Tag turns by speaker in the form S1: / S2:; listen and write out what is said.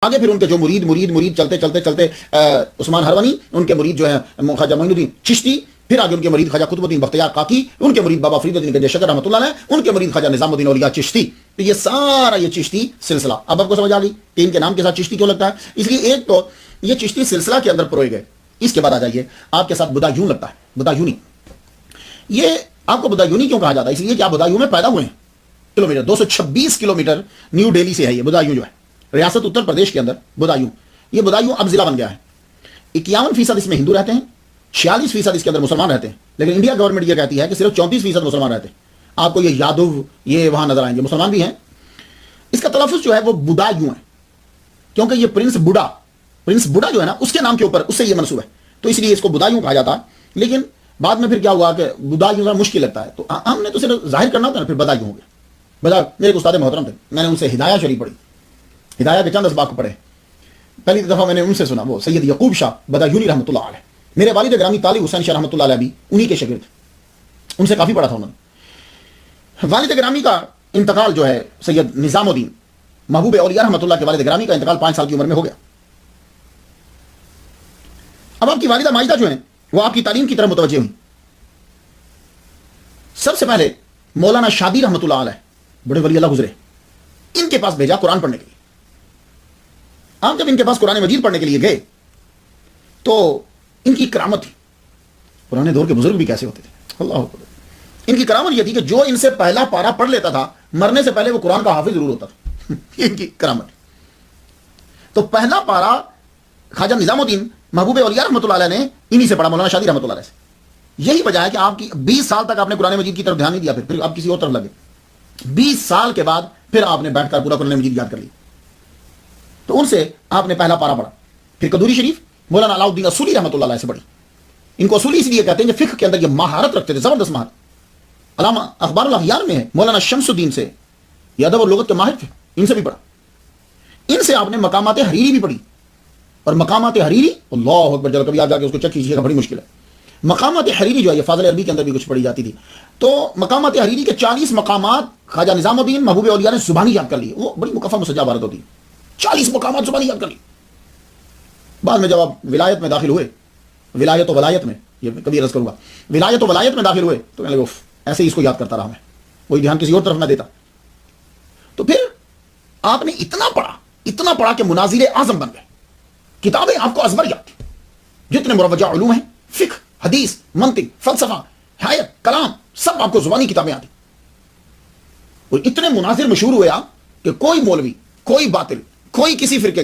S1: آگے پھر ان کے جو مرید چلتے چلتے چلتے عثمان ہروانی، ان کے مرید جو ہے خواجہ معین الدین چشتی، پھر آگے ان کے مرید خواجہ قطب الدین بختیار کاکی، ان کے مرید بابا فرید الدین گنج شکر رحمۃ اللہ علیہ، ان کے مرید خواجہ نظام الدین اولیاء چشتی. تو یہ سارا یہ چشتی سلسلہ اب آپ کو سمجھ آ گئی کہ ان کے نام کے ساتھ چشتی کیوں لگتا ہے. اس لیے ایک تو یہ چشتی سلسلہ کے اندر پروئے گئے. اس کے بعد آ جائیے آپ کے ساتھ بدایون لگتا ہے. بدایونی، یہ آپ کو بدایونی کیوں کہا جاتا ہے؟ اس لیے کہ آپ بدایوں میں پیدا ہوئے ہیں. کلومیٹر 226 کلومیٹر نیو دہلی سے ہے یہ بدایوں، جو ہے ریاست اتر پردیش کے اندر بدایوں. یہ بدایوں اب ضلع بن گیا ہے. 51% اس میں ہندو رہتے ہیں، 46% اس کے اندر مسلمان رہتے ہیں. لیکن انڈیا گورنمنٹ یہ کہتی ہے کہ صرف 34% مسلمان رہتے ہیں. آپ کو یہ یادو یہ وہاں نظر آئیں گے، مسلمان بھی ہیں. اس کا تلفظ جو ہے وہ بدایوں ہے، کیونکہ یہ پرنس بوڑھا جو ہے نا اس کے نام کے اوپر اس سے یہ منسوب ہے، تو اس لیے اس کو بدایوں کہا جاتا ہے. لیکن بعد میں پھر کیا ہوا کہ بدایوں ذرا مشکل لگتا ہے، تو ہم نے تو صرف ظاہر کرنا ہوتا ہے نا، پھر بدایوں ہو گیا. میرے استاد محترم تھے، میں نے ان سے ہدایہ شریف پڑھی، ہدایہ کے چند اسباق پڑھے. پہلی دفعہ میں نے ان سے سنا، وہ سید یعقوب شاہ بدایونی رحمۃ اللہ علیہ. میرے والد گرامی طالب حسین شاہ رحمۃ اللہ علیہ بھی انہی کے شاگرد تھے، ان سے کافی پڑھا تھا انہوں نے. والد گرامی کا انتقال جو ہے سید نظام الدین محبوب اولیاء رحمۃ اللہ کے والد گرامی کا انتقال 5 سال کی عمر میں ہو گیا. اب آپ کی والدہ ماجدہ جو ہیں وہ آپ کی تعلیم کی طرف متوجہ ہوئی. سب سے پہلے مولانا شادی رحمۃ اللہ علیہ، بڑے ولی اللہ گزرے، ان کے پاس بھیجا قرآن پڑھنے کے لیے. آپ جب ان کے پاس قرآن مجید پڑھنے کے لیے گئے تو ان کی کرامت تھی. پرانے دور کے بزرگ بھی کیسے ہوتے تھے، اللہ اکبر. ان کی کرامت یہ تھی کہ جو ان سے پہلا پارا پڑھ لیتا تھا مرنے سے پہلے وہ قرآن کا حافظ ضرور ہوتا تھا. ان کی کرامت. تو پہلا پارا خواجہ نظام الدین محبوب اولیاء رحمۃ اللہ علیہ نے انہی سے پڑھا، مولانا شادی رحمۃ اللہ علیہ سے. یہی وجہ ہے کہ آپ کی 20 سال تک آپ نے قرآن مجید کی طرف دھیان نہیں دیا، پھر آپ کسی اور طرف لگے. 20 سال کے بعد پھر آپ نے بیٹھ کر پورا قرآن مجید یاد کر لی. تو ان سے آپ نے پہلا پارا پڑھا. پھر قدوری شریف مولانا علاء الدین اصولی رحمۃ اللہ علیہ سے پڑھی. ان کو اصولی اس لیے کہتے ہیں کہ فقہ کے اندر یہ مہارت رکھتے تھے، زبردست مہارت. علامہ اخبار الاخیار میں ہے، مولانا شمس الدین سے یہ ادب اور لغت کے ماہر تھے، ان سے بھی پڑھا. ان سے آپ نے مقامات حریری بھی پڑھی. اور مقامات حریری اللہ اکبر، جب کبھی آپ جا کے اس کو چیک کیجیے گا، بڑی مشکل ہے. مقامات حریری جو ہے یہ فاضل عربی کے اندر بھی کچھ پڑھی جاتی تھی. تو مقامات حریری کے 40 مقامات خواجہ نظام الدین محبوب اولیاء نے زبانی یاد کر لی. وہ بڑی مکفہ مسجع عبارت ہوتی ہے، 40 مقامات زبانی یاد کر لی. بعد میں جب آپ ولایت میں داخل ہوئے، ولایت و ولایت میں، یہ کبھی عرض کروں گا، ولایت و ولایت میں داخل ہوئے تو کہنے لگے ایسے ہی اس کو یاد کرتا رہا میں، کوئی دھیان کسی اور طرف نہ دیتا. تو پھر آپ نے اتنا پڑھا کہ مناظر اعظم بن گئے. کتابیں آپ کو ازبر یاد تھی، جتنے مروجہ علوم ہیں، فقہ، حدیث، منطق، فلسفہ، حیات، کلام، سب آپ کو زبانی کتابیں آتی. اور اتنے مناظر مشہور ہوئے آپ کہ کوئی مولوی، کوئی باطل، کوئی کسی فرقے